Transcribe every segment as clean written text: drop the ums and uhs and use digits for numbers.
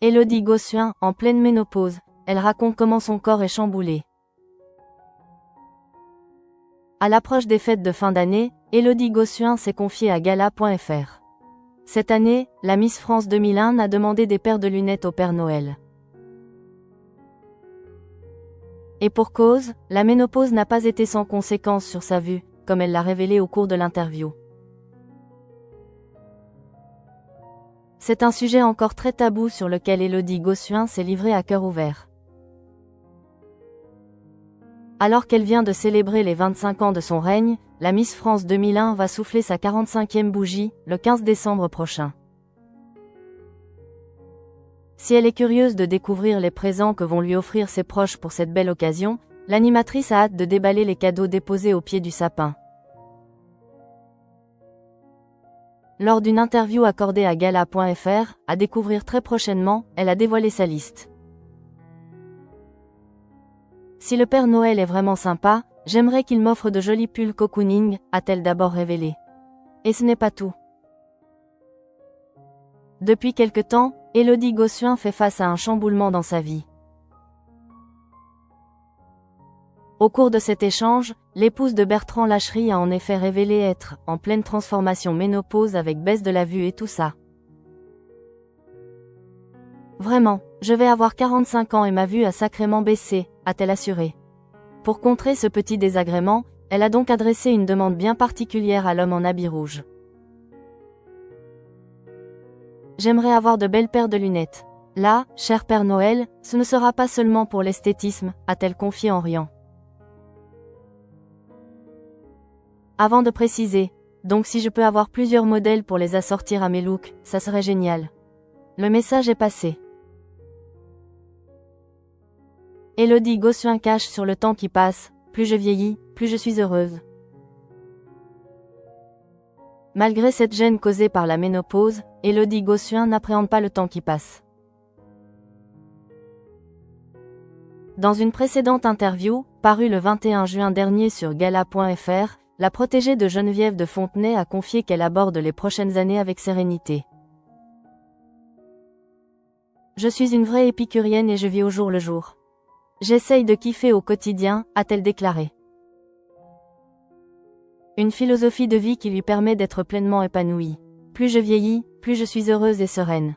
Élodie Gossuin, en pleine ménopause, elle raconte comment son corps est chamboulé. À l'approche des fêtes de fin d'année, Élodie Gossuin s'est confiée à Gala.fr. Cette année, la Miss France 2001 a demandé des paires de lunettes au Père Noël. Et pour cause, la ménopause n'a pas été sans conséquences sur sa vue, comme elle l'a révélé au cours de l'interview. C'est un sujet encore très tabou sur lequel Élodie Gossuin s'est livrée à cœur ouvert. Alors qu'elle vient de célébrer les 25 ans de son règne, la Miss France 2001 va souffler sa 45e bougie, le 15 décembre prochain. Si elle est curieuse de découvrir les présents que vont lui offrir ses proches pour cette belle occasion, l'animatrice a hâte de déballer les cadeaux déposés au pied du sapin. Lors d'une interview accordée à Gala.fr, à découvrir très prochainement, elle a dévoilé sa liste. Si le Père Noël est vraiment sympa, j'aimerais qu'il m'offre de jolis pulls cocooning, a-t-elle d'abord révélé. Et ce n'est pas tout. Depuis quelque temps, Élodie Gossuin fait face à un chamboulement dans sa vie. Au cours de cet échange, l'épouse de Bertrand Lacherie a en effet révélé être en pleine transformation ménopause avec baisse de la vue et tout ça. Vraiment, je vais avoir 45 ans et ma vue a sacrément baissé, a-t-elle assuré. Pour contrer ce petit désagrément, elle a donc adressé une demande bien particulière à l'homme en habit rouge. J'aimerais avoir de belles paires de lunettes. Là, cher Père Noël, ce ne sera pas seulement pour l'esthétisme, a-t-elle confié en riant. Avant de préciser, donc si je peux avoir plusieurs modèles pour les assortir à mes looks, ça serait génial. Le message est passé. Élodie Gossuin cache sur le temps qui passe, plus je vieillis, plus je suis heureuse. Malgré cette gêne causée par la ménopause, Élodie Gossuin n'appréhende pas le temps qui passe. Dans une précédente interview, parue le 21 juin dernier sur Gala.fr, la protégée de Geneviève de Fontenay a confié qu'elle aborde les prochaines années avec sérénité. Je suis une vraie épicurienne et je vis au jour le jour. J'essaye de kiffer au quotidien, a-t-elle déclaré. Une philosophie de vie qui lui permet d'être pleinement épanouie. Plus je vieillis, plus je suis heureuse et sereine.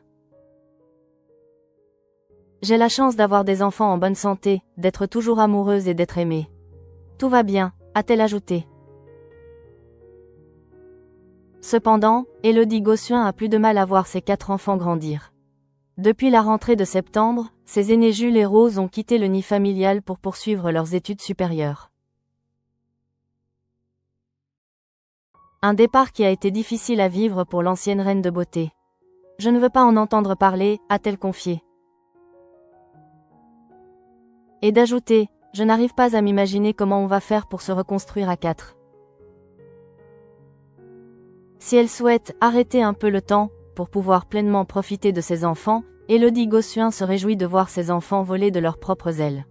J'ai la chance d'avoir des enfants en bonne santé, d'être toujours amoureuse et d'être aimée. Tout va bien, a-t-elle ajouté. Cependant, Élodie Gossuin a plus de mal à voir ses 4 enfants grandir. Depuis la rentrée de septembre, ses aînés Jules et Rose ont quitté le nid familial pour poursuivre leurs études supérieures. Un départ qui a été difficile à vivre pour l'ancienne reine de beauté. Je ne veux pas en entendre parler, a-t-elle confié. Et d'ajouter, je n'arrive pas à m'imaginer comment on va faire pour se reconstruire à 4. Si elle souhaite arrêter un peu le temps, pour pouvoir pleinement profiter de ses enfants, Élodie Gossuin se réjouit de voir ses enfants voler de leurs propres ailes.